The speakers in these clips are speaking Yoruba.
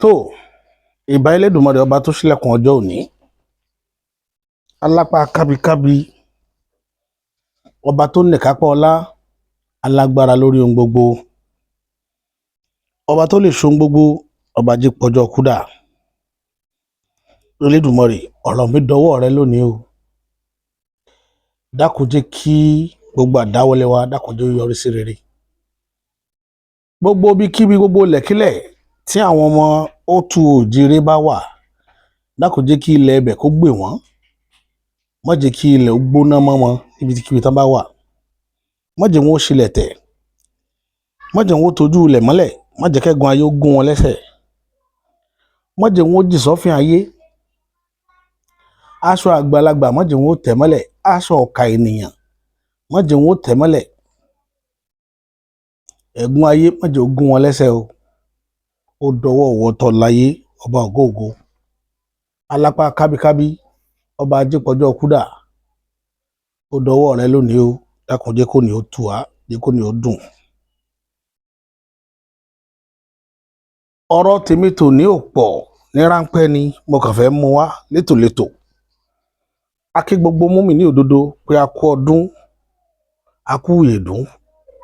tó ìbà Elédùmarè ọba tó ṣílẹ̀kùn ọjọ́ òní, alápá kábíkábí, ọba tó nìkápá ọlá, alágbára lórí ohun gbogbo, ọba tó lè ṣohun gbogbo, ọba jí pọjọ́ kúdà. Elédùmarè, ọ̀rọ̀ mi dọwọ́ rẹ lónìí o. Dákun jẹ́ kí gbogbo àdáwọlé wa dákun jẹ́ ó yọrí sí rere. Gbogbo ibikíbi, gbogbo ilẹ̀kílẹ̀ tí àwọn ọmọ Òtù Òjìrè bá wà, dákun jẹ́ kí ilẹ̀ ibẹ̀ kó gbè wọ́n. Má jẹ́ kí ilẹ̀ ó gbóná mọ́ wọn níbikíbi tán bá wà. Má jẹ́ wọn ó ṣílẹ̀ tẹ̀. Má jẹ́ wọn ó tojú ilẹ̀ mọ́lẹ̀. Má jẹ́ kẹ́gun ayé ó gún wọn lẹ́sẹ̀. Má jẹ́ wọn ó jì sọ́fìn ayé. Aṣọ àgbàlagbà má jẹ́ wọn ó tẹ̀ mọ́lẹ̀. Aṣọ ọ̀kà ènìyàn má jẹ́ wọn ó tẹ̀ mọ́lẹ̀. Ẹ̀gún ayé má jẹ́ ó gún wọn lẹ́sẹ̀ o. Ó dọwọ́ ìwọ tó láyé, ọba ògo ògo, alápá kábíkábí, ọba ajípọ̀jọ́ kúdà. Ó dọwọ́ rẹ lónìí o. Dákun jẹ́ kó ní ó tù wá, jẹ́ kó ní ó dùn. Ọ̀rọ̀ tèmi tòní ò pọ̀, ní ráńpẹ́ ni mo kàn fẹ́ mú wá létòlétò. A kí gbogbo mùmínì òdodo pé a kú ọdún, a kú ìyèdún,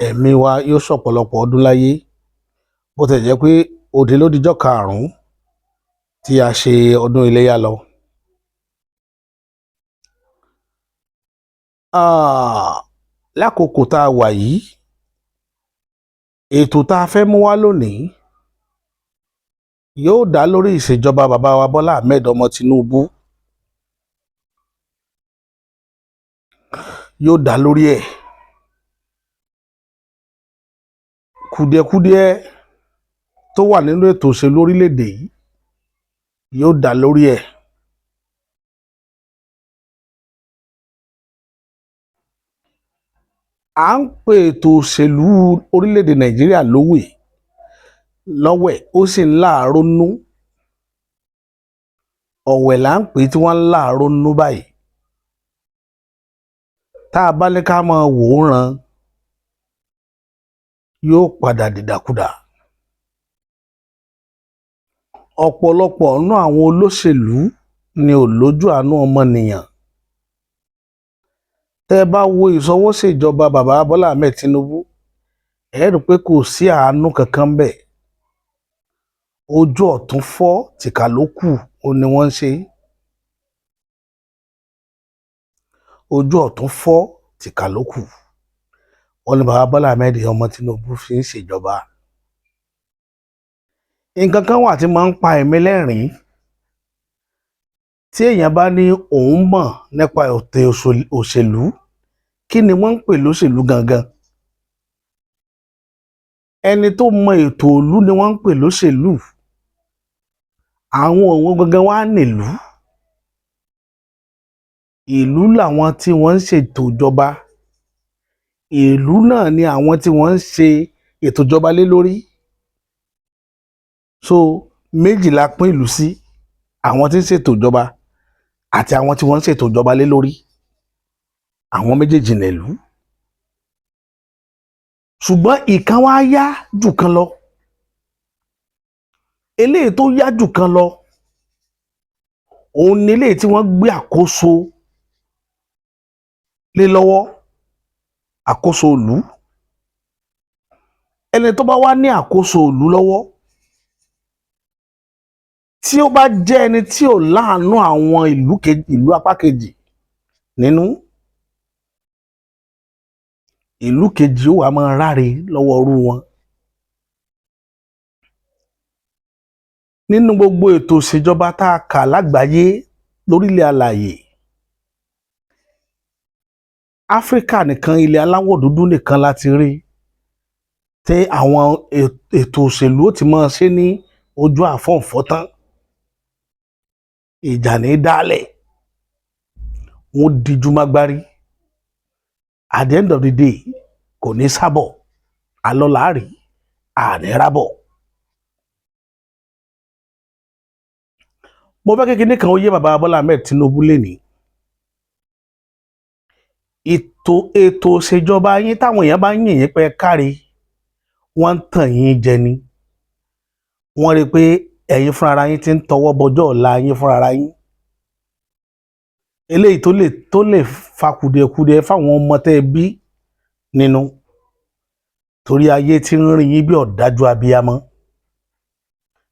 ẹ̀mí wa yóò ṣọ̀pọ̀lọpọ̀ ọdún láyé. Bó tẹ̀ jẹ́ pé òde ló dijọ́ karùn-ún tí a ṣe ọdún iléyá lọ. Lákòókò tá a wà yìí, ètò tá a fẹ́ mú wá lónìí yóò dá lórí ìṣèjọba bàbá wa Bọ́lá Ahmed ọmọ Tinubu. Yóò dá lórí ẹ̀. Kùdìẹ̀kudiẹ tó wà nínú ètò òṣèlú orílẹ̀-èdè yìí yóò dá lórí ẹ̀. À ń pè ètò òṣèlú orílẹ̀-èdè Nàìjíríà lọ́wẹ̀, ó sì ń láàárọ̀ nú. Ọ̀wẹ̀ là ń pè tí wọ́n ń láàárọ̀ nú báyìí. Tá a bá ní ká máa wò ó ràn, yóò padà dìdàkudà. Ọ̀pọ̀lọpọ̀ nínú àwọn olóṣèlú ni ò lójú àánú ọmọnìyàn. Tẹ́ ẹ bá wo ìṣọwọ́ṣèjọba bàbá Bọ́lá Ahmed Tinubu, ẹ rí i pé kò sí àánú kankan bẹ́ẹ̀. Ojú ọ̀tún fọ́ tìkà ló kù, ó ní wọ́n ń ṣe. Ojú ọ̀tún fọ́ tìkà ló kù, wọ́n ní bàbá Bọ́lá Ahmed ọmọ Tinubu fi ń ṣèjọba. Nǹkan kan wà tí máa ń pa ẹ̀mí lẹ́rìn-ín. Tí èèyàn bá ní òun mọ̀ nípa ètò òṣèlú, kí ni wọ́n ń pè lóṣèlú gangan? Ẹni tó mọ ètò ìlú ni wọ́n ń pè lóṣèlú. Àwọn òun gangan wá nílùú. Ìlú làwọn tí wọ́n ń ṣètò ìjọba. Ìlú náà ni àwọn tí wọ́n ń ṣe ètò ìjọba lé lórí. So méjì la pín ìlú sí: àwọn tí ń ṣètò ìjọba àti àwọn tí wọ́n ń ṣètò ìjọba lé lórí. Àwọn méjèèjì nílùú. Ṣùgbọ́n ìkan wá yá jù kan lọ. Eléyìí tó yá jù kan lọ, òun ni eléyìí tí wọ́n gbé àkóso lé lọ́wọ́, àkóso ìlú. Ẹni tó bá wá ní àkóso ìlú lọ́wọ́, tí ó bá jẹ́ ẹni tí ò láàánú àwọn ìlú apá kejì nínú, ìlú kejì ó wá máa ráre lọ́wọ́ irú wọn. Nínú gbogbo ètò ìṣèjọba tá a kà lágbàáyé lórílẹ̀ alàyè, Áfíríkà nìkan, ilẹ̀ aláwọ̀ dúdú nìkan láti rí tí àwọn ètò òṣèlú ó ti máa ṣe ní ojú àfọ̀nfọ́tán. Ìjà ní dálẹ̀, wọ́n díjú mágbárí. At the end of the day, kò ní sábọ̀, alọ́ láàrí, àní rábọ̀. Mo fẹ́ kékeré kan ó yé bàbá Bọ́lá Ahmed Tinubu lénìí. Ètò ìṣèjọba yín táwọn èèyàn bá ń yìn yín pé káre, wọ́n ń tàn yín jẹ ni. Wọ́n rí i pé ẹ̀yin fúnra ara yín ti ń tọwọ́ bọjọ́ ọ̀la yín fúnra ara yín eléyìí tó lè fa kùdìẹ̀kudiẹ fáwọn ọmọ tẹ́ ẹ bí nínú torí ayé tí ń rìn yín bí ọ̀dájú abiyamọ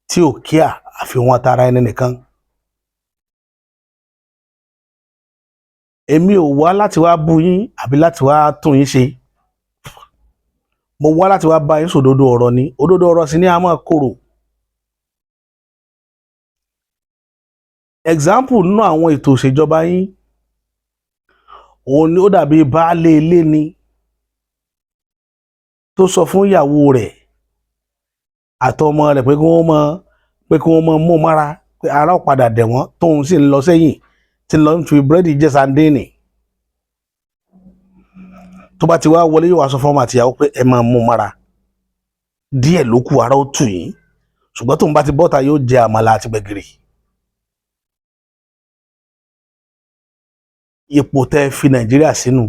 tí ò kíà àfihàn tara ẹni nìkan. Èmi ò wá láti wá bú yín àbí láti wá tún yín ṣe, mo wá láti wá bá yín sòdodo ọ̀rọ̀ ni, òdodo ọ̀rọ̀ sì ni a máa korò. Example nínú àwọn ètò ìṣèjọba yín òun ni ó dàbí baálé ilé ni tó sọ fún ìyàwó rẹ̀ àtọmọ rẹ̀ pé kí wọ́n mọ mú mára pé ara ó padà dẹ̀ wọ́n tóun sì ń lọ sẹ́yìn tí ń lọ fi búrẹ́dì jẹ sandéènì tó bá ti wá wọlé yóò wá sọ fún ọmọ àtìyàwó pé ẹ máa mú mára díẹ̀ ló kù ara ó tù yín ṣùgbọ́n tóun bá ti bọ́ta yóò jẹ àmàlà àti gbẹ̀gìrì. Ipò tẹ́ fi Nàìjíríà sínú,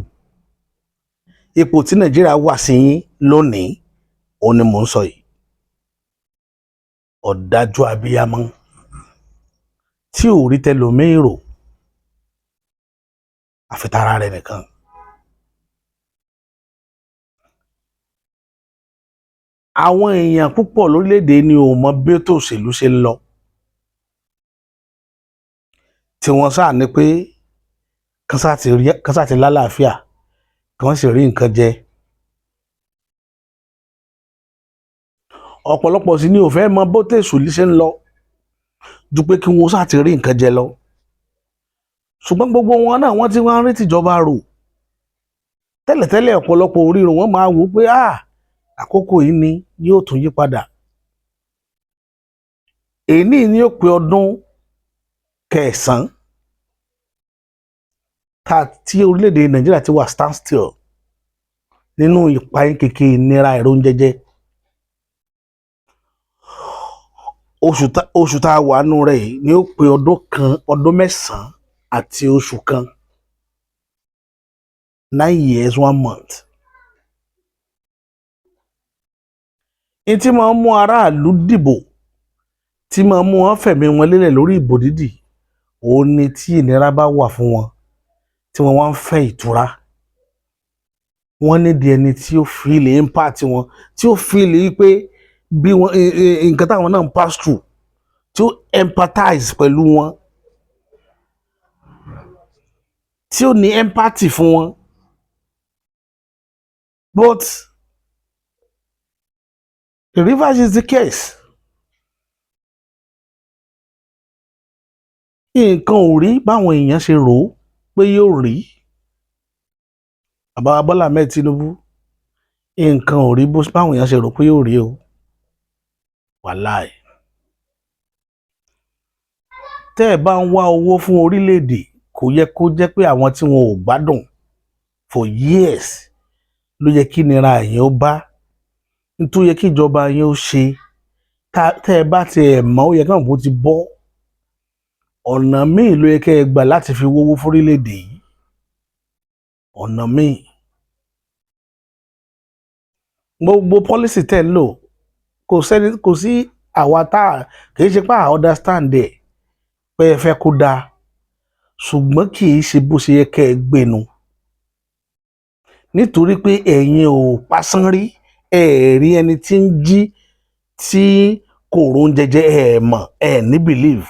ipò tí Nàìjíríà wà sí yín lónìí òun ni mò ń sọ yìí. Ọ̀dájú abiyamọ tí ò rí tẹlòmíì rò àfi tara rẹ̀ nìkan. Àwọn èèyàn púpọ̀ lórílẹ̀‐èdè ni ò mọ bí ètò òṣèlú ṣe ń lọ tí wọ́n sáà ní pé kán sáà ti lálàáfíà kán sì rí nǹkan jẹ. Ọ̀pọ̀lọpọ̀ sì ni ò fẹ́ mọ bó tèṣù ṣe ń lọ ju pé kí wọ́n sáà ti rí nǹkan jẹ lọ. Ṣùgbọ́n gbogbo wọn náà wọ́n ti wá ń rí tìjọba rò tẹ́lẹ̀tẹ́lẹ̀ ọ̀pọ̀lọpọ̀ oríro wọn máa wò pé àkókò yìí ni yóò tún yí padà. Èní ni ó pé ọdún kẹsàn-án tí orílẹ̀-èdè Nàìjíríà ti wà standstill nínú ìpayín keke ìnira ìróúnjẹjẹ. Oṣù tá a wà nù rẹ̀ yìí ni ó pé ọdún mẹ́sàn-án àti oṣù kan 9 years 1 month. Ní tí máa ń mú aráàlú dìbò tí máa ń mú wọn fẹ̀mí wọn lélẹ̀ lórí ìbò dídì òun ni tí ìnira bá wà fún wọn tí wọ́n wá ń fẹ́ ìtura. Wọ́n nídìí ẹni tí ó feel impact wọn tí ó feel pé bí wọn nǹkan táwọn náà ń pass through tí ó empathize pẹ̀lú wọn tí ó ní empathy fún wọn. But the reverse is the case. Nǹkan ò rí báwọn èèyàn ṣe rò ó pé yóò rí. Bàbá Bọ́lá Ahmed Tinubu nǹkan ò rí báwọn èèyàn ṣe rò pé yóò rí o. Wàláì. Tẹ́ ẹ bá ń wá owó fún orílẹ̀-èdè kò yẹ kó jẹ́ pé àwọn tí wọn ò gbádùn for years ló yẹ kí nira yẹn ó bá nítorí yẹ kí ìjọba yẹn ó ṣe tẹ́ ẹ bá ti ẹ̀ mọ̀ ó yẹ káwọn bó ti bọ́ ọ̀nà míì ló yẹ kẹ́ ẹ gbà láti fi wówó fórílẹ̀-èdè yìí ọ̀nà míì. Gbogbo pọ́lísì tẹ́ ń lò kò sí àwa kì í ṣe pé à understand ẹ̀ pé ẹ fẹ́ kó dáa ṣùgbọ́n kì í ṣe bó ṣe yẹ kẹ́ ẹ gbénu nítorí pé ẹ̀yin ò pasán rí rí ẹni tí ń jí tí kò róúnjẹ jẹ mọ̀ ní believe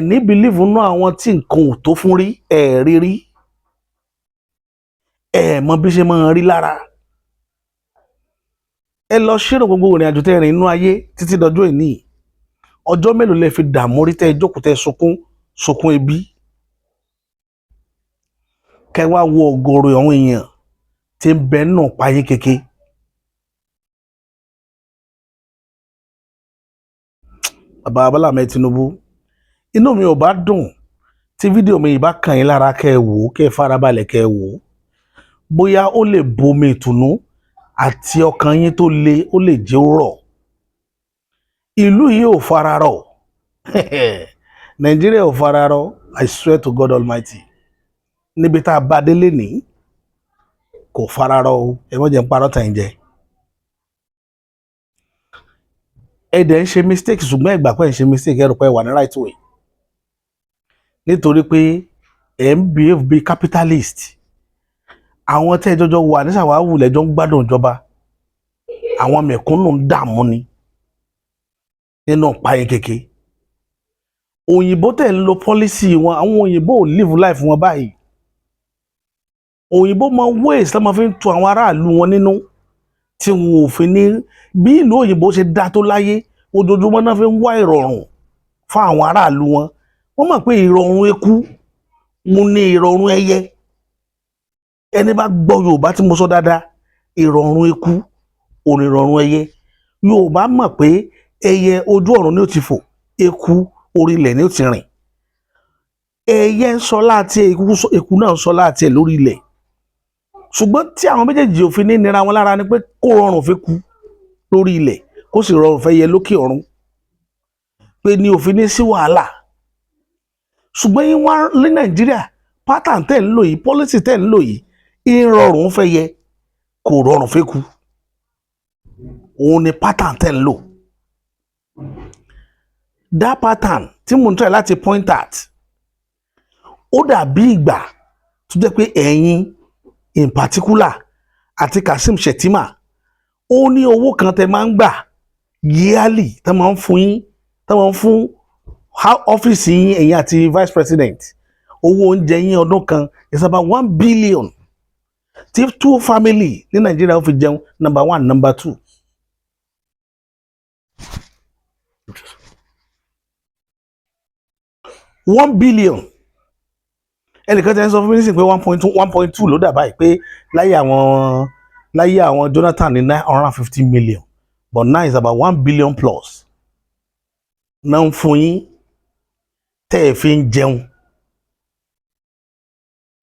ní believe nínú àwọn tí nǹkan ò tó fún rí rí mọ bí ṣe máa rí lára. Ẹ lọ ṣírò gbogbo ìrìn àjò tẹ́ rìn inú ayé títí dọjọ́ ìní ọjọ́ mélòó lẹ fi dààmú rí tẹ́ jókòó tẹ́ sunkún ebi. Kẹ́ wá wo ọ̀gọ̀rọ̀ àwọn èèyàn tí ń bẹ nù payín keke. Bàbá Bọ́lá Ahmed Tinubu inú mi ò bá dùn tí fídíò mi yìí bá kàn yín lára kẹ́ ẹ wò ó kẹ́ ẹ farabalẹ̀ kẹ́ ẹ wò ó bóyá ó lè bomi ìtùnú àti ọkàn yín tó le ó lè jẹ́ ó rọ̀. Ìlú yìí ò fararọ̀ Nàìjíríà ò fararọ̀ I swear to God Almighty níbi tá a bá délé ní kò fararọ̀ o ẹ má jẹ́ ń parọ́ tàn jẹ. ẹ dẹ̀ ń ṣe mistake ṣùgbọ́n ẹ gbà pé ẹ ń ṣe mistake ẹ rò pé ẹ wà ní right way nítorí pé ẹ ń behave bí capitalist àwọn tẹ́ ẹ jọjọ wà ní ṣàwáwù lẹ́jọ́ ń gbádùn ìjọba àwọn mẹ̀kúnnù ń dààmú ni nínú páyín kéke òyìnbó tẹ̀ ń lo policy wọn àwọn òyìnbó ò live life wọn báyìí òyìnbó mọ ways tó máa fi ń tu àwọn aráàlú wọn nínú tí wọn ò fi ní bí ìlú òyìnbó ṣe dá tó láyé ojoojúmọ́ náà fi ń wá ìrọ̀rùn fún àwọn aráàlú wọn wọ́n mọ̀ pé ìrọ̀rùn eku mo ní ìrọ̀rùn ẹyẹ ẹni bá gbọ́ Yorùbá tí mo sọ dáadáa ìrọ̀rùn eku òní ìrọ̀rùn ẹyẹ Yorùbá mọ̀ pé ẹyẹ ojú ọ̀run ni ó ti fò eku orí ilẹ̀ ni ó ti rìn ẹyẹ ń sọ láti eku náà ń sọ láti ẹ̀ lórí ilẹ̀ ṣùgbọ́n tí àwọn méjèèjì ò fi ní nira wọn lára ni pé kó rọrùn fẹ́ ku lórí ilẹ̀ kó sì rọrùn fẹ́ yẹ lókè ọ̀run pé ní òfin ní sí wàhálà ṣùgbọ́n yín wá ní Nàìjíríà pattern tẹ̀ ń lò yìí policy tẹ̀ ń lò yìí ìrọ̀rùn fẹ́ yẹ kò rọrùn fẹ́ ku òun ni pattern tẹ̀ ń lò that pattern tí mo ń try láti point at ó dàbí ìgbà tó jẹ́ pé ẹ̀yin in particular àti Kashim Shettima ó ní owó kan tẹ́ máa ń gbà yearly tẹ́ máa ń fún yín tẹ́ máa ń fún ọ́fíìsì yín ẹ̀yin àti vice president owó oúnjẹ yín ọdún kan is about 1 billion tí 2 family ní Nàìjíríà ó fi jẹun number 1 number 2. $1 billion ẹnìkan tẹ́ ń sọ fún mi nísìnyí pé 1.2 ló dà báyìí pé láyé àwọn Jonathan ní 950 million but now is about 1 billion plus náà ń fún yín tẹ́ ẹ fi ń jẹun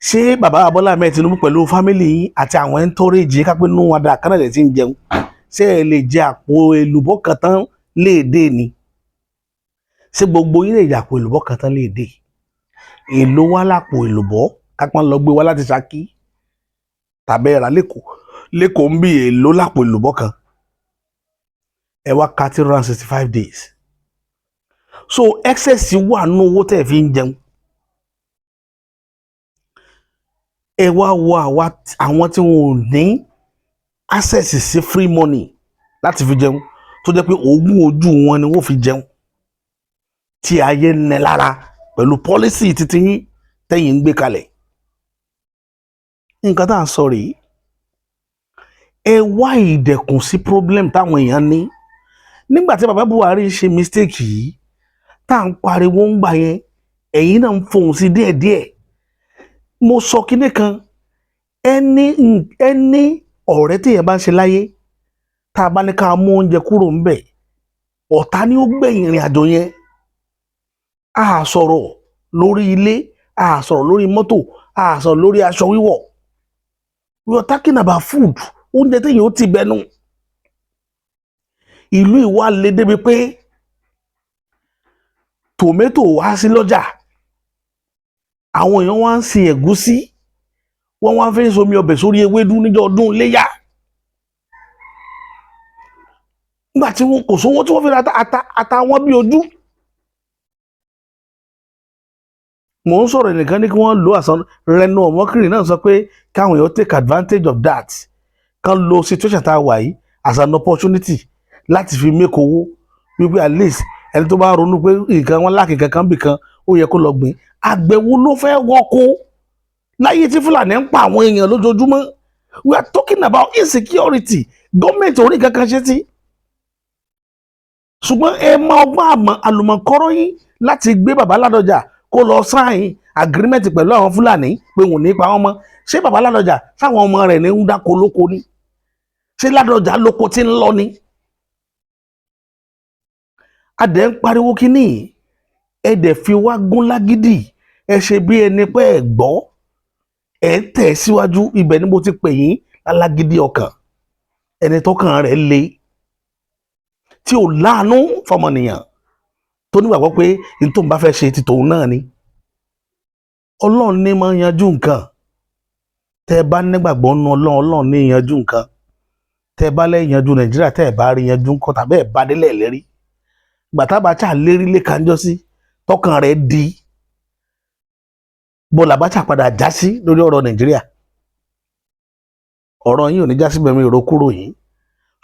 ṣé bàbá Bọ́lá Ahmed Tinubu pẹ̀lú fámìlì yín àti àwọn ẹntọ́rẹ́jì kápẹ́ nínú wọn dáa kánàlẹ̀ tí ń jẹun ṣé ẹ lè jẹ àpò èlùbọ́ kan tán léèdè ni ṣé gbogbo yín lè jẹ àpò èlùbọ́ kan tán léèdè èlò wá lápò èlùbọ́ kápẹ́ lọ gbé wá láti Ṣakí tàbí ẹ̀rà lẹ́kọ̀ọ́ ń bí èlò lápò èlùbọ́ kan ẹ wá ka 365 days so excess wà nínú owó tẹ́ ẹ fi ń jẹun ẹ wá wo àwọn tí wọn ò ní access sí free money láti fi jẹun tó jẹ́ pé oògùn ojú wọn ni wọ́n fi jẹun tí ayé ń nẹ lára pẹ̀lú policy títí yín tẹ́yìn ń gbé kalẹ̀ nǹkan tá à ń sọ rèé ẹ wá ìdẹ̀kùn sí problem táwọn èèyàn ní nígbà tí bàbá Buhari ṣe mistake yìí tá à ń pariwo ń gbà yẹn ẹ̀yin náà ń fohùn sí díẹ̀díẹ̀ mo sọ kinní kan ẹni ọ̀rẹ́ téèyàn bá ń ṣe láyé tá a bá ní ká mú oúnjẹ kúrò ńbẹ̀ ọ̀tá ni ó gbẹ̀yìn ìrìn àjò yẹn a sọ̀rọ̀ lórí ilé a sọ̀rọ̀ lórí mọ́tò a sọ̀rọ̀ lórí aṣọ wíwọ̀ we are talking about food oúnjẹ téèyàn ó ti bẹnu ìlú ìwà lè débi pé tòmẹ́tò wá sí lọ́jà àwọn èèyàn wá ń sin ẹ̀gúsí wọ́n wá fẹ́ somi ọbẹ̀ sórí ewédú níjọ́ ọdún Iléyá nígbà tí wọn kò sówó tí wọ́n fi ra ata wọn bí ojú. mò ń sọ̀rọ̀ nìkan ní kí wọ́n lo àṣà Reno Omokri náà sọ pé káwọn èèyàn take advantage of that kán lo situation tá a wà yìí as an opportunity láti fi make owó wípé at least ẹni tó bá ronú pé nǹkan wọn láàkì kankan bì kan ó yẹ kó lọ gbìn àgbẹ̀wò ló fẹ́ wọ́kọ́ láyé tí Fúlàní ń pa àwọn èèyàn lójoojúmọ́ we are talking about insecurity gọ́ọ̀mẹ̀ntì orí kankan ṣe tí ṣùgbọ́n ẹ máa ọgbọ́n àlùmọ̀kọ́rọ́ yín láti gbé bàbá Ládọjà kó lọ sáìn agreement pẹ̀lú àwọn Fúlàní pé wọn ò ní pa wọn mọ́ ṣé bàbá Ládọjà sáwọn ọmọ rẹ̀ ní ń dáko lóko ni ṣé Ládọjà lóko tí ń lọ ni adẹ̀ ń pariwo kínní ẹ dẹ̀ fi wá gún lágídì ẹ ṣe bí ẹni pé ẹ gbọ́ ẹ tẹ̀ síwájú ibẹ̀ ni mo ti pè yín alágídí ọkàn ẹni tọ́kàn rẹ̀ le tí ò láàánú fọmọnìyàn tó nígbàgbọ́ pé n tó ń bá fẹ́ ṣe ti tòun náà ni Ọlọ́run ní máa yanjú nǹkan tẹ́ ẹ bá nígbàgbọ́ nínú Ọlọ́run ní yanjú nǹkan tẹ́ ẹ bá lẹ́ yanjú Nàìjíríà tẹ́ ẹ bá rí yanjú nǹkan tàbí ẹ bá délẹ̀ lérí gbàtà Abacha lérí lẹ́kànjọ́ sí tọkàn rẹ̀ di bọ́ọ̀lù Abacha padà já sí lórí ọ̀rọ̀ Nàìjíríà. Ọ̀rọ̀ yín ò ní já sí bẹ̀rẹ̀ èrò kúrò yín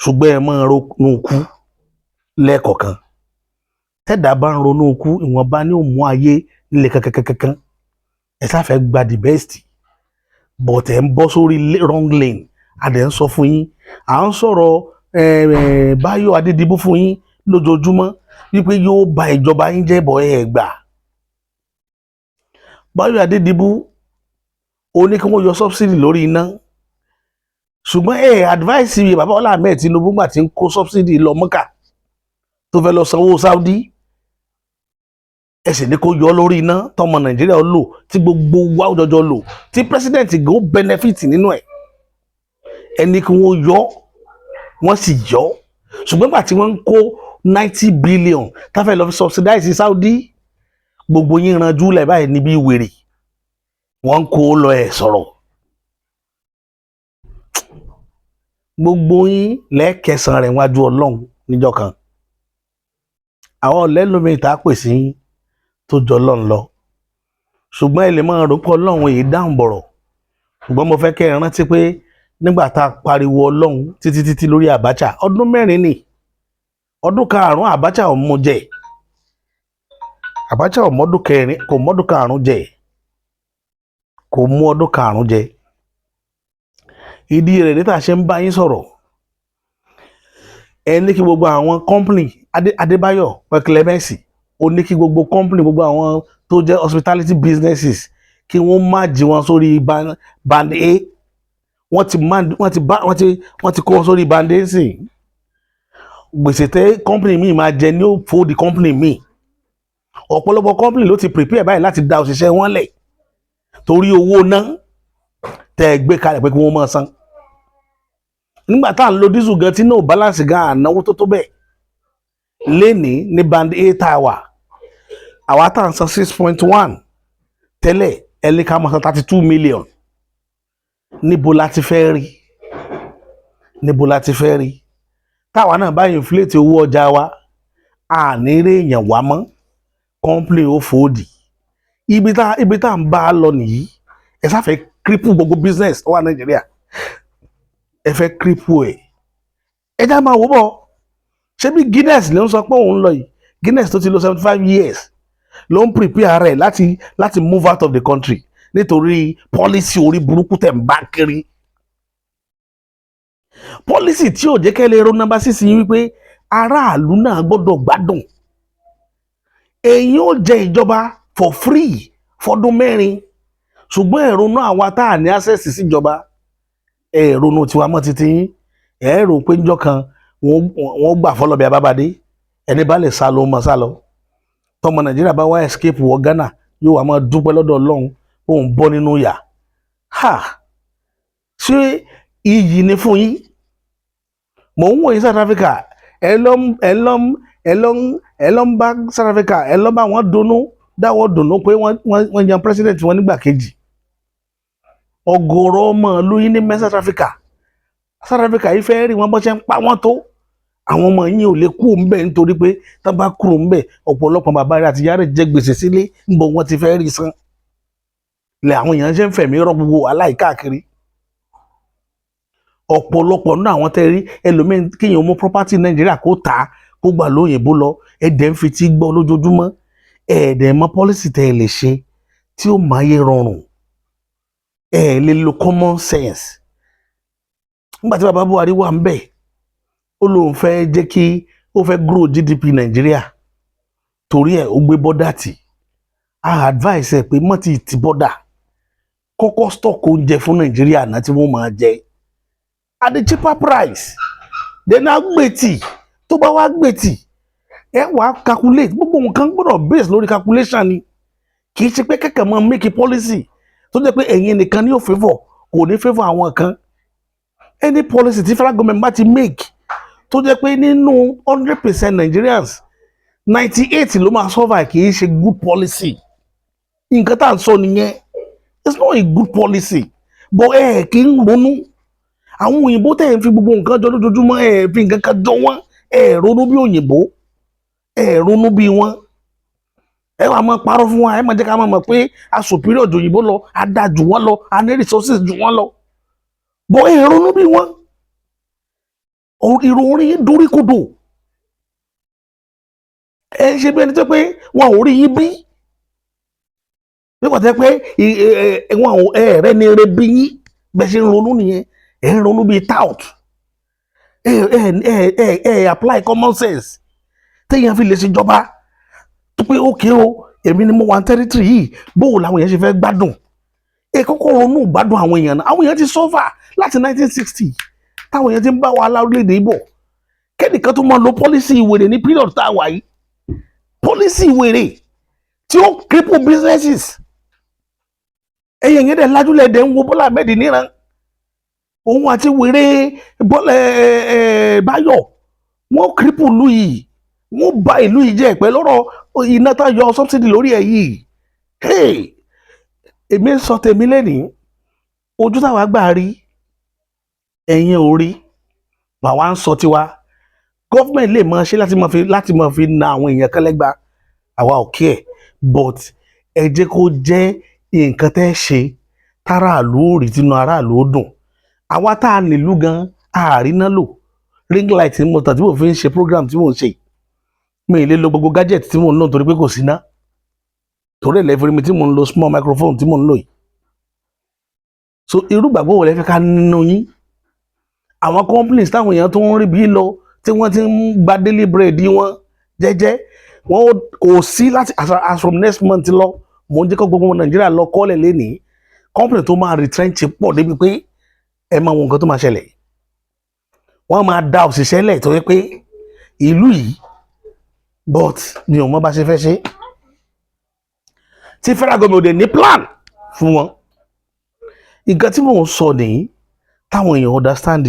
ṣùgbọ́n ẹ máa ronú kú lẹ́ẹ̀kọ̀ọ̀kan. Tẹ́dà bá ń ronú kú ìwọ̀nba ní òmù ayé nílé kankankankan ẹ sáfẹ́ gba the best but ẹ ń bọ́ sórí wrong lane. Adẹ̀ ń sọ fún yín, à ń sọ̀rọ̀ Báyọ̀ Adédìbú fún yín lójoojúmọ́ wípé yóò ba ìjọba yín jẹ́ bọ̀ ẹ̀ gbà. Báyọ̀ Adédìbú ó ní kí wọ́n yọ subsidy lórí iná ṣùgbọ́n advice mi bàbá Bọ́lá Ahmed Tinubu gbà tí ń kó subsidy lọ Mọ́kà tó fẹ́ lọ sanwó Saudi ẹ sì ní kó yọ lórí iná tọmọ Nàìjíríà lò tí gbogbo wa jọjọ lò tí president go benefit nínú ẹ̀ ẹni kí wọ́n yọ wọ́n sì yọ ṣùgbọ́n gbà tí wọ́n ń kó 90 billion tá fẹ́ lọ fi subsidize Saudi gbogbo yín ranjú lẹ̀ báyìí níbi wèrè wọ́n ń kó lọ ẹ̀ sọ̀rọ̀ gbogbo yín lẹ́ẹ̀kẹsàn rẹ̀ wájú Ọlọ́run níjọ́ kan. Àwọn ọ̀lẹ́lómi ìta pè sí tó jọ Ọlọ́run lọ ṣùgbọ́n ẹ lè máa rò pé Ọlọ́run èyí dáhùn bọ̀rọ̀ ṣùgbọ́n mo fẹ́ kẹ́ ẹ rántí pé nígbà tá a pariwo Ọlọ́run títí lórí Abacha ọdún 4 ni ọdún 5 Abacha ò mú jẹ Abacha ò mọ́dún 4 kò mọ́dún 5 jẹ kò mú ọdún 5 jẹ. Ìdí rẹ̀ níta ṣe ń bá yín sọ̀rọ̀ ẹ ní kí gbogbo àwọn company Adébáyọ̀ Clemence ó ní kí gbogbo company gbogbo àwọn tó jẹ́ hospitality businesses kí wọ́n má jí wọn sórí band A wọ́n ti kó wọn sórí band A sí gbèsè tẹ́ company míì máa jẹ ní ó fòdì company míì ọ̀pọ̀lọpọ̀ company ló ti prepare báyìí láti dá òṣìṣẹ́ wọn lẹ̀ torí owó náà tẹ́ ẹ gbé kalẹ̀ pé kí wọ́n máa san nígbà tá à ń lo diesel gan tí náà balance gan ànáwó tó bẹ́ẹ̀ lénìí ní band A tá a wà àwa tá à ń san 6.1 tẹ́lẹ̀ ẹlẹ́ka máa san 32 million níbo la ti fẹ́ rí táwa náà bá inflate owó ọjà wa àníire èèyàn wá mọ́ company ó fòdì ibi tá à ń bá a lọ nìyí ẹ sáfẹ́ cripple gbogbo business tó wà Nàìjíríà ẹ fẹ́ cripple ẹ já máa wò bọ̀ ṣé bí Guinness ló ń sọ pé òun lọ yìí Guinness tó ti lò 75 years ló ń prepare rẹ̀ láti move out of the country nítorí policy orí burúkú tẹ̀ ń bá kiri policy tí ò jẹ́ kẹ́ lè ro number 6 yín wípé aráàlú náà gbọ́dọ̀ gbádùn èyí ó jẹ ìjọba for free fọdún 4 ṣùgbọ́n ẹ̀rọnú àwa tá à ní access síjọba ẹ̀rọnú tiwa mọ́ títí ẹ̀rọ pé níjọ́ kan wọ́n gbà fọlọ́bì abábadé ẹni bá lè sá lọ mọ́ sá lọ tọmọ Nàìjíríà bá wá escape wọ Ghana yóò wá máa dúpẹ́ lọ́dọ̀ Ọlọ́run òun bọ́ nínú yà ṣé iyì ni fún yín mò ń wò yín South Africa ẹ lọ ń bá South Africa ẹ lọ bá wọn dáwọ́ dùnú pé wọ́n yan president wọn nígbà kejì ọ̀gọ̀rọ̀ ọmọ lóyún ní South Africa yìí fẹ́ rí wọn bọ́ ṣe ń pa wọ́n tó àwọn ọmọ yín ò lè kú ńbẹ̀ nítorí pé tá bá kúrò ńbẹ̀ ọ̀pọ̀lọpọ̀ bàbá rẹ̀ àti ìyá rẹ̀ jẹ gbèsè sílé ńbọ wọn ti fẹ́ rí san lẹ àwọn èèyàn ṣe ń fẹ̀mí rọ gbogbo aláìkáàkiri ọ̀pọ̀lọpọ̀ náà àwọn tẹ́ rí ẹlòmíín kéèyàn mú property Nàìjíríà kó tà á kó gbà lóyìnbó lọ ẹ̀dẹ̀ ń fi tí gbọ́ lójoojúmọ́ ẹ̀ẹ́dẹ̀ mọ policy tẹ́ ẹ lè ṣe tí ó máa yé rọrùn ẹ lè lo common sense nígbà tí bàbá Buhari wà ń bẹ̀ ó lóun fẹ́ jẹ́ kí ó fẹ́ grow GDP Nàìjíríà torí ẹ̀ ó gbé bọ́dà tì á advice ẹ̀ pé mọ́tì ti bọ́dà kọ́kọ́ stock oúnjẹ fún Nàìjíríà náà tí wọ́n máa jẹ at the cheaper price then á gbé tì tó bá wá gbé tì ẹ wàá calculate gbogbo nǹkan gbọ́dọ̀ base lórí calculation ni kì í ṣe pé kẹ́kẹ́ máa make policy tó jẹ́ pé ẹ̀yin nìkan ni yóò favour kò ní favour àwọn kan any policy tí federal government bá ti make tó jẹ́ pé nínú 100% Nigerians 98 ló máa survive kì í ṣe good policy nǹkan tá à ń sọ nìyẹn it's not a good policy but kì í ronú àwọn òyìnbó tẹ̀ ń fi gbogbo nǹkan jọ lójoojúmọ́ fi nǹkan kan jọ wọ́n ronú bí òyìnbó ẹ ronú bí wọn, ẹ wà máa parọ́ fún wa, ẹ máa jẹ́ ká máa mọ̀ pé a superior jù òyìnbó lọ, a dá jù wọ́n lọ, a ní resources jù wọ́n lọ, bọ́ ẹ ronú bí wọn, ìròyìn dorí kodò, ẹ ṣe bí ẹni tó pé wọn ò rí yín bí nígbà tó pé wọn ò rẹ́ ni eré bí yín bẹ́ẹ̀ ṣe ń ronú nìyẹn, ẹ ń ronú bíi tout, apply common sense téèyàn fi lè ṣèjọba tó pé ókè o èmi ni mo wà ní territory yìí bóò làwọn èèyàn ṣe fẹ́ gbádùn, kọ́kọ́ ronú gbádùn àwọn èèyàn náà, àwọn èèyàn ti suffer láti 1960 táwọn èèyàn ti ń bá wa lórílẹ̀‐èdè Ìgbò, kẹ́nìkan tó máa lo policy ìwèrè ní period tá a wà yìí, policy ìwèrè tí ó cripple businesses, ẹ̀yìn yẹn dẹ̀ lájúlẹ̀ dẹ̀ ń wo Bọ́lá Ahmed níran, òun àti wèrè Báyọ̀ wọ́n cripple ìlú yìí, wọ́n bà ìlú yìí jẹ́ pẹ́ lọ́rọ̀ iná tá yọ subsidy lórí ẹ̀ yìí. Èmi ń sọ tèmi lẹ́nìí, ojú táwa gbà rí ẹ̀yin ò rí, bàwa ń sọ tiwa, gọ́fìmẹ̀ntì lè máa ṣe láti máa fi na àwọn èèyàn kan lẹ́gba, àwa ò kí ẹ̀, but ẹ jẹ́ kó jẹ́ nǹkan tẹ́ ṣe táráàlú ò rí tínú aráàlú ó dùn. Àwa tá a nílùú gan àáríná lò, ring light tí mo tàn tí mo fi ń ṣe program tí mo ń ṣe, mi ì lè lo gbogbo gadget tí mo ń lò torí pé kò sí ná, torí ẹ̀ lẹ́fẹ̀ẹ́ mi tí mo ń lo small microphone tí mo ń lò yìí. So irú gbàgbọ́ wo lẹ fẹ́ ká nínú yín? Àwọn companies táwọn èèyàn tó ń rí bí lọ tí wọ́n ti ń gba daily bread wọn jẹ́jẹ́, wọn kò sí láti as from next month lọ, mo ń jẹ́ kó gbogbo Nàìjíríà lọ kọ́lẹ̀ lénìí, company tó máa retrench pọ̀ débi pé ẹ máa wo nǹkan tó máa ṣẹlẹ̀, wọ́n máa da òṣìṣẹ́ lẹ̀ tó yẹ pé ìlú yìí, but mi ò mọ̀ bá ṣe fẹ́ ṣe tí federal government ò dé ní plan fún wọn. Nǹkan tí mò ń sọ nìyí táwọn èèyàn understand,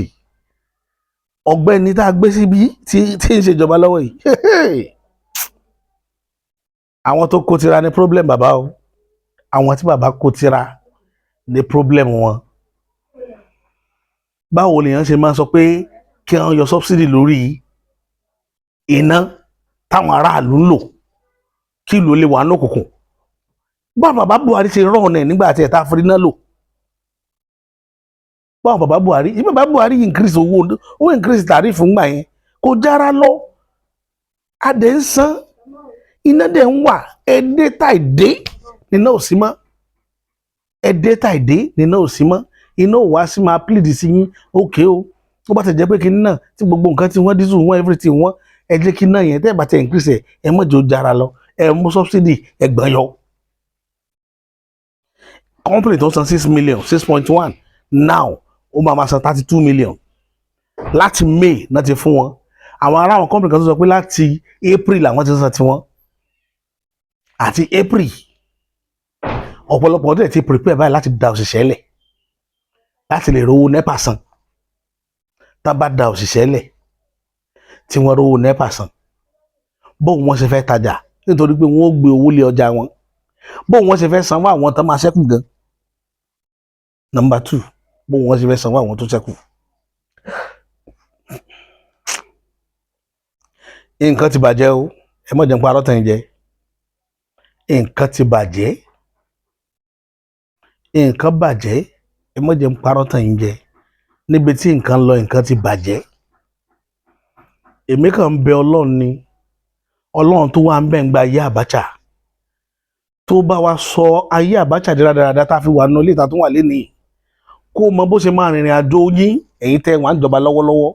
ọ̀gbẹ́ni tá a gbé síbí tí ń ṣèjọba lọ́wọ́ yìí, àwọn tó kó tira ní problem bàbá o, àwọn tí bàbá kó tira ní problem wọn. Báwo lèèyàn ṣe máa sọ pé kí wọ́n yọ subsidy lórí iná táwọn aráàlú ń lò kí ìlú lè wà lókùnkùn? Báwo bàbá Buhari ṣe rán ọ̀nà nígbà tí ẹ̀ta fúri náà lò? Báwo bàbá Buhari increase owó, ó increase tariff ńgbà yẹn, kò jára lọ, adẹ̀ ń san, iná dẹ̀ ń wà, ẹ̀dẹ́ tàìdé nínú òsì mọ́, ẹ̀dẹ́ tàìdé nínú òsì mọ́, iná ò wá sí máa plead sí yín, ókè o, ó bá ti jẹ́ pé kí náà tí gbogbo nǹkan tí wọ́n diesel wọ́n everything wọ́n, ẹ jẹ́ kí náà yẹn tẹ́ bá ti increase ẹ mọ̀ jẹ́ ó jára lọ, ẹ mú subsidy ẹgbọ̀n yọ. Company tó san 6 million 6.1 now ó máa san 32 million láti May náà ti fún wọn. Àwọn ará àwọn company kan tó sọ pé láti April àwọn ti san tiwọn, àti April ọ̀pọ̀lọpọ̀ ọdún ẹ̀ ti prepare báyìí láti da òṣìṣẹ́ lẹ̀ láti lè rówó NEPA san. Tá bá da òṣìṣẹ́ lẹ̀ tí wọ́n rówó NEPA san, bóun wọ́n ṣe fẹ́ tajà nítorí pé wọ́n ó gbé owó lé ọjà wọn, bóun wọ́n ṣe fẹ́ sanwó àwọn tó máa ṣẹ́kù gan. Number 2, bóun wọ́n ṣe fẹ́ sanwó àwọn tó ṣẹ́kù. Nǹkan ti bàjẹ́ o, ẹ má jẹ́ n parọ́ tàn yín jẹ, nǹkan ti bàjẹ́, nǹkan bàjẹ́, ẹ má jẹ́ n parọ́ tàn yín jẹ, níbi tí nǹkan lọ nǹkan ti bàjẹ́. Èmi kàn ń bẹ Ọlọ́run ni, Ọlọ́run tó wà ń bẹ̀ ń gba ayé Abacha, tó bá wa sọ ayé Abacha di rádaràda tá a fi wà nínú ilé ìta tó wà lénìí, kó mọ bó ṣe máa rìnrìn àjò yín ẹ̀yin tẹ́ wà ń jọba lọ́wọ́lọ́wọ́.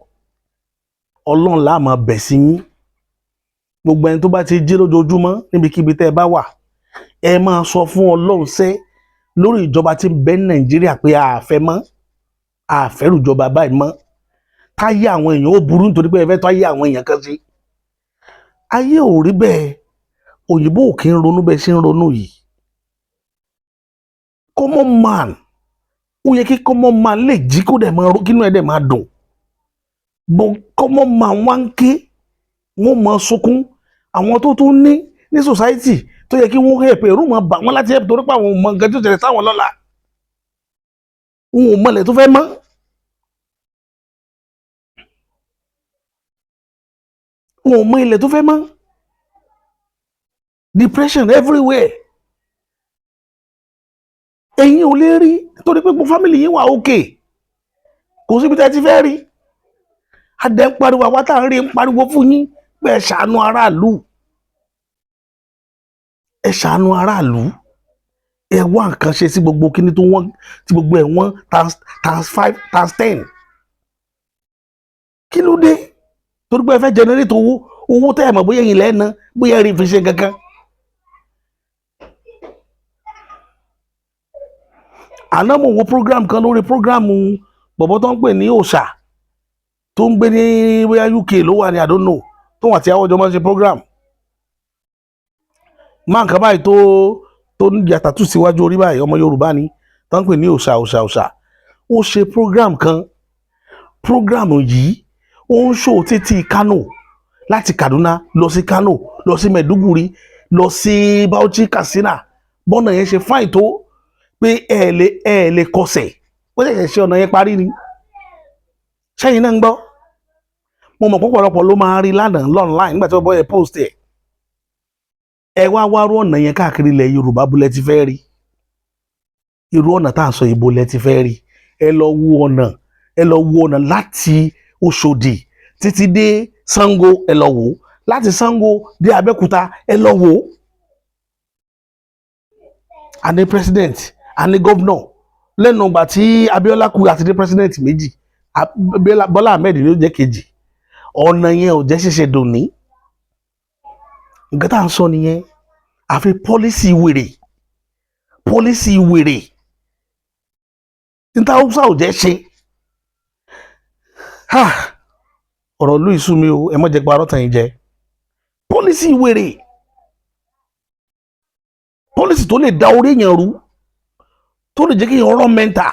Ọlọ́run la máa bẹ̀ sí yín, gbogbo ẹni tó bá ti jí lójoojúmọ́ níbikíbi tẹ́ ẹ bá wà, ẹ máa sọ fún Ọlọ́run sẹ́ lórí ìjọba tí ń bẹ ní Nàìjíríà pé a fẹ́ mọ́, a fẹ́rù ìjọba báyìí mọ́, táyé àwọn èèyàn ó burú nítorí pé ẹ fẹ́ tó ayé àwọn èèyàn kan sí. Ayé ò rí bẹ́ẹ̀, òyìnbó ò kí ń ronú bẹ́ẹ̀ ṣe ń ronú yìí. Common man, ó yẹ kí common man lè jí kó dẹ̀ máa kínú ẹ̀ dẹ̀ máa dùn, bọ́n common man wá ń ké, wọ́n máa sunkún, àwọn tó tún ní society tó yẹ kí wọ́n help ẹ̀rù máa bà wọ́n láti help torí pé àwọn ò mọ nǹkan tó ṣẹlẹ̀ sáwọn lọ́la, wọn ò mọlẹ̀ tó fẹ́ mọ́. Wọn ò mọ ilẹ̀ tó fẹ́ mọ́. depression everywhere. Ẹ̀yin ò lè rí torí pé gbogbo family yín wà okay, kò síbi tẹ́ ti fẹ́ rí. Adé ń pariwo, àwa tá à ń rí ń pariwo fún yín pé ẹ ṣàánú aráàlú, ẹ ṣàánú aráàlú, ẹ wá nǹkan ṣe sí gbogbo kíní tó wọ́n, tí gbogbo ẹ̀ wọ́n ×5 ×10. Kí ló dé? Torí pé ẹ fẹ́ generate owó tẹ́ ẹ̀ mọ̀ bóyá ẹ̀yin lẹ́ẹ̀ ná, bóyá ẹ rí fi ṣe kankan. Àná mo wo program kan lórí program bọ̀bọ̀ tó ń pè ní Òòṣà tó ń gbé ní bóyá UK ló wà ní I don't know, tó wà tí àwọn ọjọ́ máa ń ṣe program. Máa nǹkan báyìí tó ń yàtà tù síwájú orí báyìí, ọmọ Yorùbá ni, tó ń pè ní Òòṣà. Ó ṣe program kan, program yìí ó ń ṣò títí Kano, láti Kaduna lọ sí Kano, lọ sí Maiduguri, lọ sí Bauchi, Katsina, bọ́nà yẹn ṣe fáìn tó pé ẹ lè kọsẹ̀, ó ṣẹ̀ṣẹ̀ ṣe ọ̀nà yẹn parí ni. Ṣẹ́yìn náà ń gbọ́? Mo mọ̀ pọ̀pọ̀lọpọ̀ ló máa rí lánàá online nígbà tí wọ́n bọ́ ẹ post ẹ̀. Ẹ wá wárú ọ̀nà yẹn káàkiri ilẹ̀ Yorùbá bó lẹ ti fẹ́ rí. Irú ọ̀nà tá à ń sọ yìí bó lẹ ti fẹ́ rí. Ẹ lọ wo ọ̀nà láti Òṣòdì títí dé Ṣàngó, ẹ lọ wò. Láti Ṣàngó dé Abẹ́òkúta, ẹ lọ wò. A ní president, a ní governor. Lẹ́nu ìgbà tí Abíọ́lá kú àti ní president méjì, Bọ́lá Ahmed ló jẹ́ kejì. Ọ̀nà yẹn ò jẹ́ ṣíṣe dòní. Nǹkan tá à ń sọ nìyẹn. Àfi pọ́lísì wèrè. Níta Hausa ò jẹ́ ṣe. Ọ̀rọ̀ ìlú ìsú mi o, ẹ má jẹ́ parọ́ tàn yín jẹ. Pọ́lísì wèrè. Pọ́lísì tó lè da orí èèyàn rú, tó lè jẹ́ kí èèyàn rán mẹ́ta.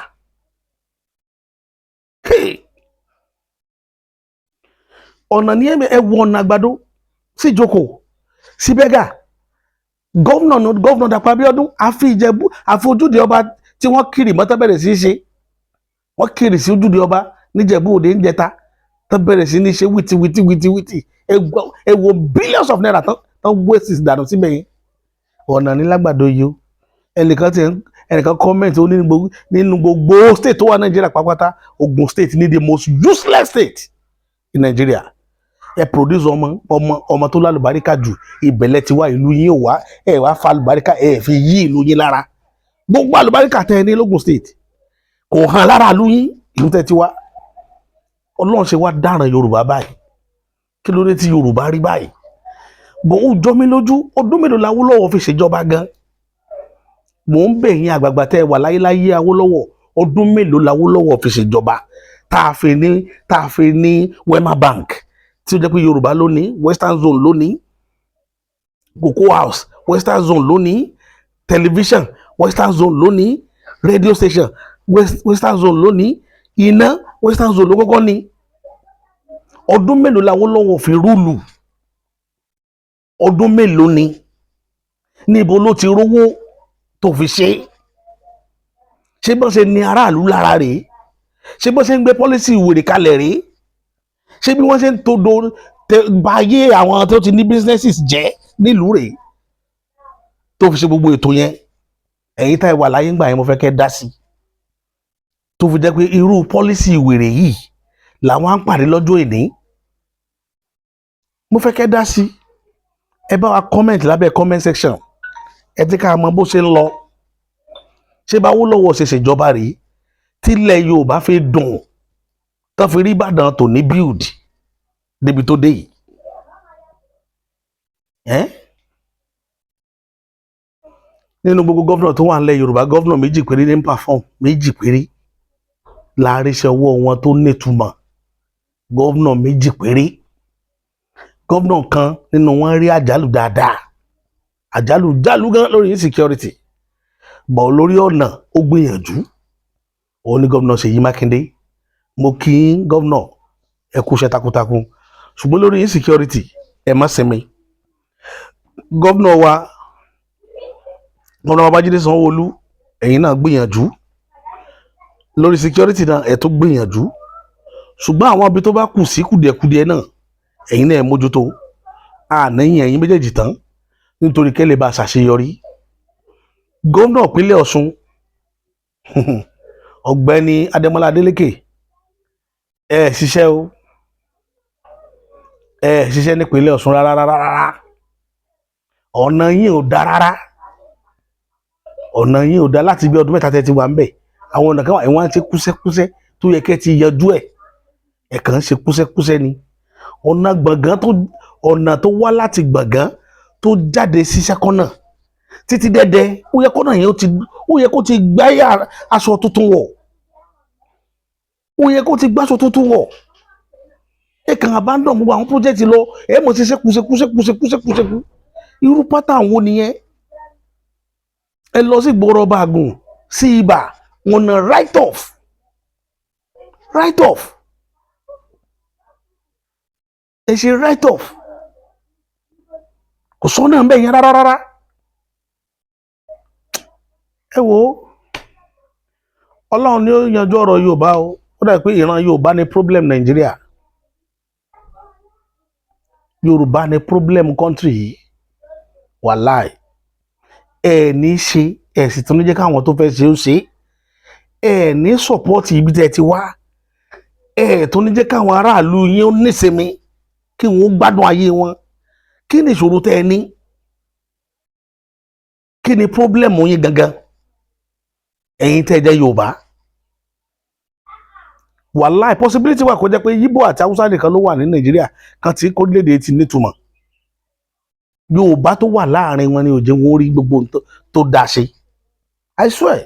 Ọ̀nà ní ẹ wọ ọ̀nà Àgbàdo sí Ìjókòó sí Bẹ́gà. Gọ́vnà Dàpọ̀ Abíọ́dún àfi Ìjẹ̀bú, àfi ojúde ọba tí wọ́n kiri mọ́tò bẹ̀rẹ̀ sí í ṣe. Wọ́n kiri sí ojúde ọba níjẹ̀bú Òde ń jẹta, tó bẹ̀rẹ̀ sí ní ṣe wìtì. Ẹ wo billions of naira tán waste dànù síbẹ̀ yẹn. Ọ̀nà ní l'Àgbàdo yìí o. Ẹnìkan comment ó nínú gbogbo state tó wà Nàìjíríà pápátá, Ogun state ní the most useless state in Nigeria. Ẹ produce ọmọ tó lálùbáríkà jù, ìbẹ̀lẹ̀ ti wá, ìlú yín ò wá, ẹ wá fa àlùbáríkà, ẹ fi yí ìlú yín lára. Gbogbo àlùbáríkà tẹ ní l'Ogun state kò hàn lára ìlú yín, ìlú tẹ ti wá. Ọlọ́run ṣe wá dáràn Yorùbá báyìí. Kí ló dé tí Yorùbá rí báyìí? Bọ̀ ó jọ mí lójú, ọdún mélòó l'Awólọ́wọ̀ fi ṣèjọba gan? Mò ń bẹ̀ yín àgbààgbà tẹ́ wà láyé Awólọ́wọ̀, ọdún mélòó l'Awólọ́wọ̀ fi ṣèjọba tá a fi ní Wema Bank tí ó jẹ́ pé Yorùbá ló ní, Western Zone ló ní, Cocoa House Western Zone ló ní, television Western Zone ló ní, radio station Western Zone ló ní, iná Western Zone ló kọ́kọ́ ní. Ọdún mélòó l'Awólọ́wọ̀ fi rúùlù? Ọdún mélòó ni? Níbo ló ti rówó tó fi ṣe? Ṣé bọ́n ṣe ní aráàlú lára rèé? Ṣé bọ́n ṣe ń gbé pọ́lísì wèrè kalẹ̀ rèé? Ṣé bí wọ́n ṣe ń todo báyé àwọn tó ti ní businesses jẹ́ nílùú rèé tó fi ṣe gbogbo ètò yẹn? Ẹ̀yin tá ẹ wà láyé ńgbà yẹn mo fẹ́ kẹ́ dá sí. Tó fi jẹ́ pé irú pọ́lísì wèrè yìí làwọn á ń pàdé lọ́jọ́ èní. Mo fẹ́ kẹ́ dá sí. Ẹ bá wa comment lábẹ́ comment section. Ẹ jẹ́ ká mọ̀ bó ṣe ń lọ. Ṣé bá Awólọ́wọ̀ ṣe ṣèjọba rèé tílẹ̀ Yorùbá fi dùn tó fi rí Ìbàdàn tó ní build débi tó dé yìí? Nínú gbogbo gọ́vnà tó wà nílẹ̀ Yorùbá, gọ́vnà méjì péré ní perform, méjì péré láàrin iṣẹ́ ọwọ́ wọn tó nítumọ̀. Gọ́vnà méjì péré. Gọ́vnà kan nínú wọn rí àjálù dáadáa, àjálù gan lórí insecurity, bọ̀ lórí ọ̀nà ó gbìyànjú. Òun ni gọ́vnà Ṣèyí Mákindé. Mo kí gọ́vnà ẹ kú iṣẹ́ takuntakun, ṣùgbọ́n lórí insecurity ẹ má sinmi. Gọ́vnà wa Babájídé Sanwó-Olú, ẹ̀yin náà gbìyànjú lórí security náà, ẹ tó gbìyànjú, ṣùgbọ́n àwọn ibi tó bá kù sí kùdìẹ̀kudiẹ náà ẹ̀yin náà mójútó. Àníyàn ẹ̀yin méjèèjì tán, nítorí kẹ́lẹ́ bá ṣàṣeyọrí. Gómìnà ìpínlẹ̀ Ọ̀ṣun ọ̀gbẹ́ni Adémọ́lá Adélékè ṣiṣẹ́ o ṣiṣẹ́ nípínlẹ̀ Ọ̀ṣun rárá. Ọ̀nà yín ò dá rárá, ọ̀nà yín ò dá. Láti bí ọdún mẹ́ta tẹ́ ti wà ń bẹ̀, àwọn ọ̀nà kan wà ẹ̀wọ̀n ṣe kúsẹ́kúsẹ́ tó yẹ kẹ́ ti yanjú ẹ̀kan ṣe kúsẹ́kúsẹ́ ni. Ọ̀nà Gbọ̀ngán ọ̀nà tó wá láti Gbọ̀ngán tó jáde sí Ṣẹ́kọ́nà títí Dẹ́dẹ́, ó yẹ kọ́nà yẹn ó yẹ kó ti gbáyà aṣọ tuntun wọ̀, ó yẹ kó ti gbáṣọ tuntun wọ̀. Ẹ̀kan abandon gbogbo àwọn project lọ mọ̀ ṣe kúsẹ́kúsẹ́kú. Irú pátá wo nìyẹn? Ẹ lọ sí ìgboro Ọba Àgùn sí Ibà, ọ̀nà right off ẹ ṣe right off, kò sọ́nà ń bẹ̀ yẹn rárá. Ẹ wo Ọlọ́run ni ó yanjú ọ̀rọ̀ Yorùbá o. Ó dà pé ìran Yorùbá ní problem Nàìjíríà, Yorùbá ní problem country yìí. Wàláì ní ṣe sì tún ní jẹ́ káwọn tó fẹ́ ṣe ó ṣe, ní support ibi tẹ́ ti wá, tún ní jẹ́ káwọn aráàlú yín ó nísinmi kí wọ́n gbádùn ayé wọn. Kí ni ìṣòro tẹ́ ẹ ní? Kí ni problem yín gangan ẹ̀yin tẹ́ ẹ jẹ́ Yorùbá? Wàláì possibility wà kó jẹ́ pé Yíbò àti Haúsá nìkan ló wà ní Nàìjíríà kan tí kórílẹ̀-èdè ti nítumọ̀. Yorùbá tó wà láàrin wọn ni ò jẹ́ wọn rí gbogbo tó dá ṣe. I swear,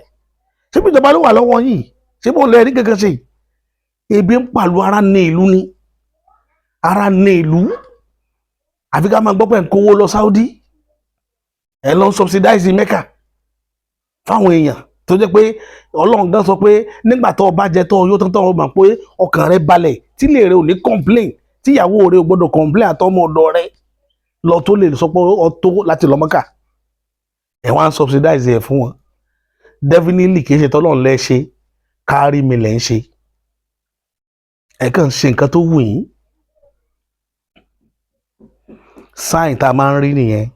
ṣé bí ìjọba ló wà lọ́wọ́ yìí? Ṣé bó lẹ rí kankan ṣe? Ebi ń pàlú ara ní ìlú ni, ara ní ìlú. Àfi ká máa gbọ́ pé ń kówó lọ Saudi, ẹ lọ subsidize Mecca fáwọn èèyàn tó jẹ́ pé Ọlọ́run gan sọ pé nígbà tó bá jẹ tó yóò tán mọ̀ pé ọkàn rẹ balẹ̀, tí ilé rẹ ò ní complain, tí ìyàwó rẹ ò gbọdọ̀ complain àtọmọ ọ̀dọ̀ rẹ lọ tó lè sọ pé ọ tó láti lọ Mọ́kà. Ẹ wá ń subsidize ẹ̀ fún wọn. Definitely kì í ṣe tọ́lọ́run lẹ́ ṣe, kárí mi lẹ́ ń ṣe. Ẹ kàn ṣe nǹkan tó wù yín. Sáìn tá a máa ń rí nìyẹn.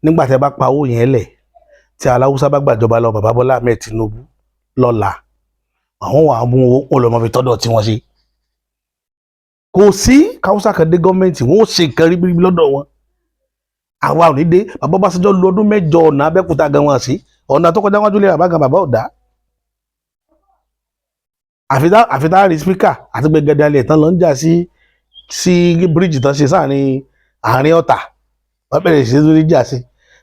Nígbà tí ẹ bá pa owó yẹn lẹ̀, tí Aláwùsá bá gbàjọba lọ bàbá Bọ́lá Ahmed Tinubu lọ́la, àwọn wà á mú owó lọ́mọ fi tọ́dọ̀ tí wọ́n ṣe. Kò sí káwùsá kan dé gọ́ọ̀mẹ̀ntì, wọ́n ó ṣe nǹkan rí lọ́dọ̀ wọn. Àwa ò ní dé. Bàbá Ọbásanjọ́ lu ọdún 8 ọ̀nà Abẹ́òkúta gan wọn sí, ọ̀nà tó kọjá wájú lé bàbá gan bàbá ò dá. Àfitá rí spíkà àti gbẹgẹdẹ alẹ́ tán lọ ń jà sí bíríìjì tán ṣe sáàrin àárín Ọ̀tà, wọ́n bẹ̀rẹ̀ sí lórí jà sí.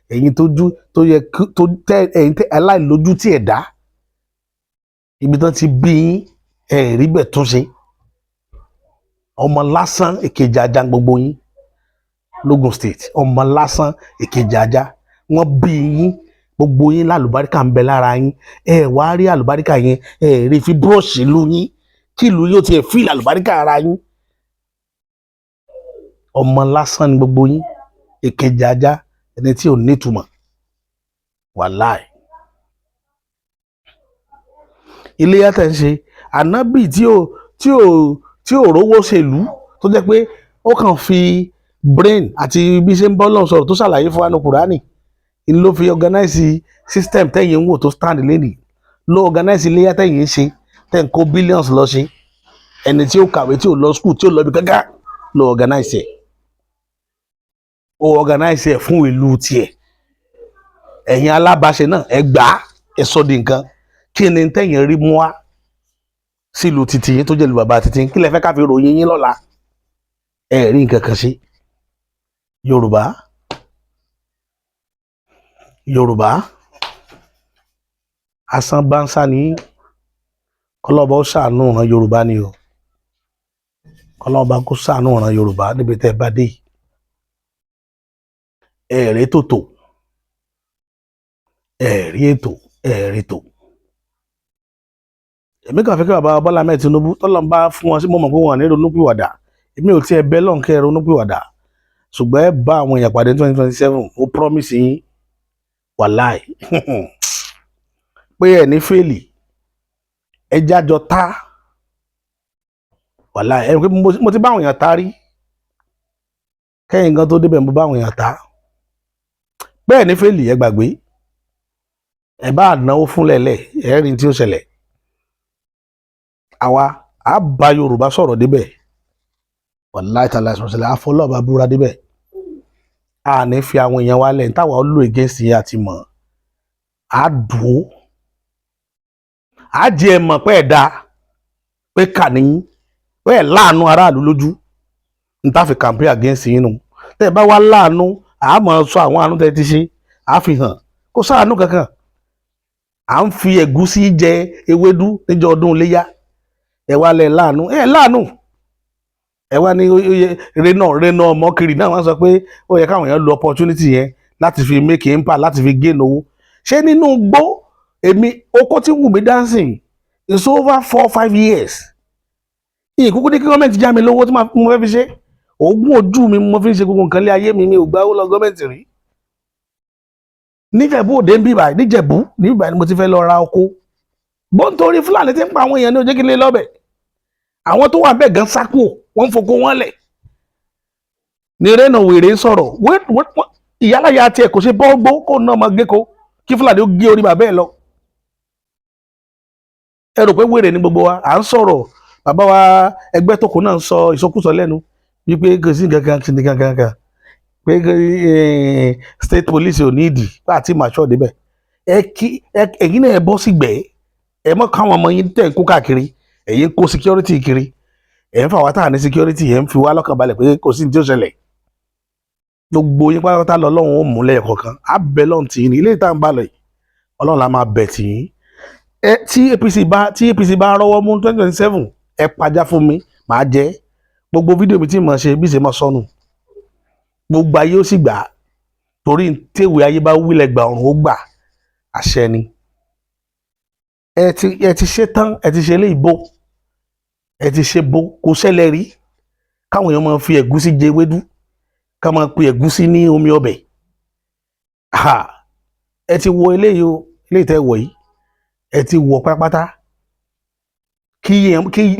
Ẹ̀yin tó yẹ tó tẹ ẹ̀yin tẹ aláìlójú tí ẹ̀ dá, ibi tán ti bí yín rí bẹ̀ tún ṣe. Ọmọ lásán èkejì ajá gbogbo yín lógùn state, ọmọ lásán èkejì ajá. Wọ́n bí yín gbogbo yín lálùbáríkà ń bẹ lára yín, wá rí àlùbáríkà yẹn rí fi búrọ̀ṣì ìlú yín kí ìlú yóò tiẹ̀ fíìlì àlùbáríkà ara yín. Ọmọ lásán ni gbogbo yín, èkejì ajá, ẹni tí ò nítumọ̀. Wàláì. Iléyá tẹ̀ ń ṣe, ànábì tí ò rówó ṣèlú, tó jẹ́ pé ó kàn fi brain àti bí ṣe ń bọ́ lọ́n sọ̀rọ̀ tó ṣàlàyé fún wa ní Kùránì, ló fi organize system tẹ̀yìn ń wò tó stand lẹ́nìí, ló organize Iléyá tẹ̀yìn ń ṣe, tẹ̀ ń kó billions lọ ṣe. Ẹni tí ó kàwé, tí ò lọ school, tí ò lọ ibi kankan, ló organize ẹ̀. Ó organize ẹ̀ fún ìlú tiẹ̀. Ẹ̀yin alábàáṣe náà ẹ gbà á, ẹ sọ di nǹkan. Kí ni tẹ̀yìn rí mú wá sílùú títí yín tó jẹ́ ìlú bàbá títí yín? Kí lẹ fẹ́ ká fi ròyìn yín lọ́la? Ẹ rí nǹkan kan ṣe. Yorùbá asán bánsá ní kọlọ́ba ó ṣàánú ìran Yorùbá ni o. Kọlọ́ba kó ṣàánú ìran Yorùbá níbi tẹ́ bá dé. Ẹ̀rí tòtò, ẹ̀rí ètò, ẹ̀rí tò. Èmi kàn fẹ́ kí bàbá Bọ́lá Ahmed Tinubu tọ́lọ́n bá fún wọn sí mọ́ mọ̀ pé wọn ní ronúpìwàdà. Èmi ò tiẹ̀ bẹ́ lọ́n kẹ́ ronúpìwàdà, ṣùgbọ́n ẹ bá àwọn èèyàn pàdé 2027. Ó promise yín wàláì pé ẹ̀ ní fèlì, ẹ jájọ tá wàláì. Ẹ pé mo ti bá àwọn èèyàn tá rí, kẹ́yìn gan tó débẹ̀ mo bá àwọn èèyàn tá. bẹ́ẹ̀ ní fẹ́ẹ̀lì ẹ gbàgbé ẹ bá náwó fún lẹ́lẹ̀ ẹ̀rín tí ó ṣẹlẹ̀ àwa á bá Yorùbá sọ̀rọ̀ débẹ̀ wàláì tàlà ìṣọ̀ṣẹlẹ̀ àfọlọ́ọ̀bá búra débẹ̀ a ní fi àwọn èèyàn wálẹ̀ ní táwa ó lò against yẹn àti mọ̀ á dùn ó á jẹ ẹ mọ̀ pé ẹ̀ dáa pé kà ní pé ẹ̀ láàánú aráàlú lójú ní tá fi campaign against yín nù tẹ́ ẹ bá wá láàánú àá mọ̀ sọ àwọn àánú tẹ́ ti ṣe á fi hàn kó sáàánú kankan à ń fi ẹ̀gúsí jẹ ewédú níjọ́ ọdún iléyá ẹ wá lẹ láàánú ẹ láàánú ẹ wá ní rena ọmọ kiri náà wọ́n sọ pé ó yẹ káwọn èèyàn lo opportunity yẹn láti fi make impact láti fi gain owó ṣé nínú gbó èmi oko tí wù mí dancing is over 4-5 years ìkúkú ní kí gọ́ọ̀mẹ̀ntì já mi lówó tí mo fẹ́ fi ṣe oògùn ojú mi mo fi ń ṣe gbogbo nǹkan lé ayé mi ò gbà owó lọ gọ́ọ̀mẹ̀ntì rí níjẹ̀bú òde ń bí báyìí níjẹ̀bú níbi báyìí ni mo ti fẹ́ lọ ra oko bó ń torí Fúlàní ti ń pa àwọn èèyàn ní ó jẹ́ kí n lè lọ́bẹ̀ àwọn tó wà bẹ́ẹ̀ gan sákò wọ́n ń foko wọ́n lẹ̀ ní rẹ́nà wèrè ń sọ̀rọ̀ ìyálàyà tiẹ̀ kò ṣe bọ́ọ̀gbó kó ná ọmọ gẹ́kọ kí Fúlàní ó gé orí bàbá ẹ̀ lọ ẹ rò pé wèrè ní gbogbo wa à ń sọ̀rọ̀ bàbá wa ẹgbẹ́ tó kù náà ń sọ ìsọkúsọ lẹ́nu wípé kò sí kankan pé state police ò ní ìdí bá àti màṣọ débẹ̀ ẹ̀yin náà ẹ bọ́ sígbẹ́ ẹ mọ̀ káwọn ọmọ yín tẹ̀ ń kó káàkiri ẹ̀yin kó security kiri ẹ̀ ń fà wá tà ní security ẹ̀ ń fi wá lọ́kàn balẹ̀ pé kò sí ní tí ó ṣẹlẹ̀ gbogbo yín pátápátá lọ Ọlọ́run ó mú lẹ́yìn kọ̀ọ̀kan á bẹ lọ́run tì í ní ilé ìta ń bá lọ yìí Ọlọ́run la máa bẹ̀ tì í tí APC bá rọ́wọ́ mú 2027 ẹ pàjá fún mi màá jẹ́ gbogbo fídíò mi tí mo ṣe bí ṣe mọ́ sọnù gbogbo ayé ó sì gbà torí téwé ayé bá wílẹ̀ gbà ọ̀run ó gbà àṣẹ ni ẹ ti ṣe tán ẹ ti ṣe lé ìbò ẹ ti ṣe bó kò ṣẹlẹ̀ rí káwọn èèyàn máa fi ẹ̀gúsí jẹ ewédú ká máa pe ẹ̀gúsí ní omi ọbẹ̀ ẹ ti wọ eléyìí o eléyìí tẹ́ wọ̀ yìí ẹ ti wọ pátápátá kí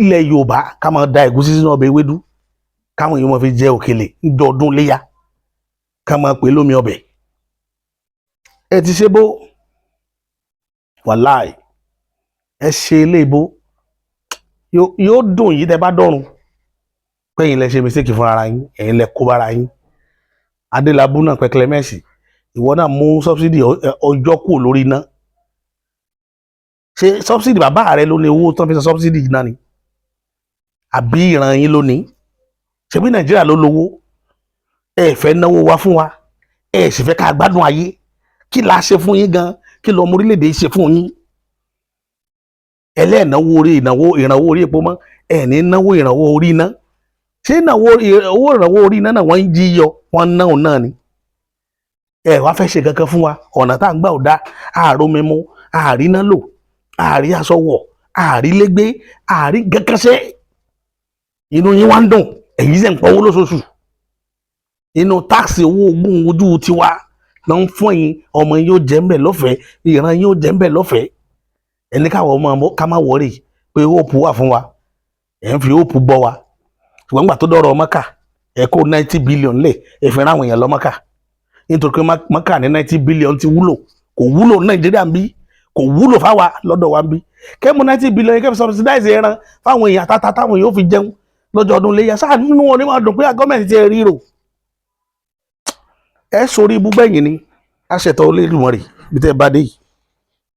ilẹ̀ Yorùbá ká máa da ẹ̀gúsí sínú ọbẹ̀ ewédú káwọn èèyàn máa fi jẹ òkèlè níjọ́ ọdún léyà ká máa pè lómi ọbẹ̀ ẹ ti ṣe bó wàláì ẹ ṣe ilé ìbò yóò dùn yìí tẹ́ bá dọ̀run pé ẹ̀yin lẹ ṣe mistake fún ara yín ẹ̀yin lẹ kó bára yín Adélabú náà pẹ́ Clemence ìwọ náà mú subsidy ọjọ́ kù lórí iná ṣé subsidy bàbá rẹ ló ní owó tán fi san subsidy náà ni àbí ìran yín ló ní ṣebí Nàìjíríà ló lówó ẹ fẹ́ náwó wá fún wa ẹ sì fẹ́ ká gbádùn ayé kí la ṣe fún yín gan kí lọ́mọ orílẹ̀-èdè ṣe fún yín ẹlẹ́ẹ̀náwó ìrànwọ́ orí epo mọ́ ẹ̀ ní náwó ìrànwọ́ orí iná ṣé owó ìrànwọ́ orí iná náà wọ́n ń jí yọ wọ́n náà náà ni ẹ wá fẹ́ ṣe kankan fún wa ọ̀nà tá à ń gbà ò dá ààrò mímú ààrí iná lò ààrí aṣọ wọ̀ ààrí lẹ́gbẹ́ ààrí gẹ́kẹ́sẹ́ inú yín wá ń dùn èyí sì ń pọ́wó lóṣooṣù inú táàsì owó ogún ojú tiwa ló ń fún yín ọmọ yín ó jẹ́ ń bẹ̀ lọ́fẹ̀ẹ́ ìran yín ó jẹ́ ń bẹ̀ lọ́fẹ̀ẹ́ ẹni káwọn ọmọ ká má wọrí pé hope wà fún wa ẹ̀ ń fi hope bọ́ wa ṣùgbọ́n gbà tó dọ̀rọ̀ Mọ́kà ẹ̀ kó 90 billion lẹ̀ ẹ̀ fi ráwọn èèyàn lọ Mọ́kà nítorí pé Mọ́kà ní 90 billion ti wúlò kò wúlò Nàìjíríà ń bí kò wúlò fáwa lọ́dọ̀ wa ń bí kẹ́mu 90 billion kẹ́mu subsidize ẹran fáwọn èèyàn àtàtà táwọn èèyàn ó fi jẹun lọ́jọ́ ọdún léyà sáà nínú wọn ni wọ́n dùn pé gọ́ọ̀mẹ̀ntì ti ríro ẹ sórí ibú gbẹ̀yìn ni àṣetọ̀ olódùmarè bí tẹ́ bá dé yìí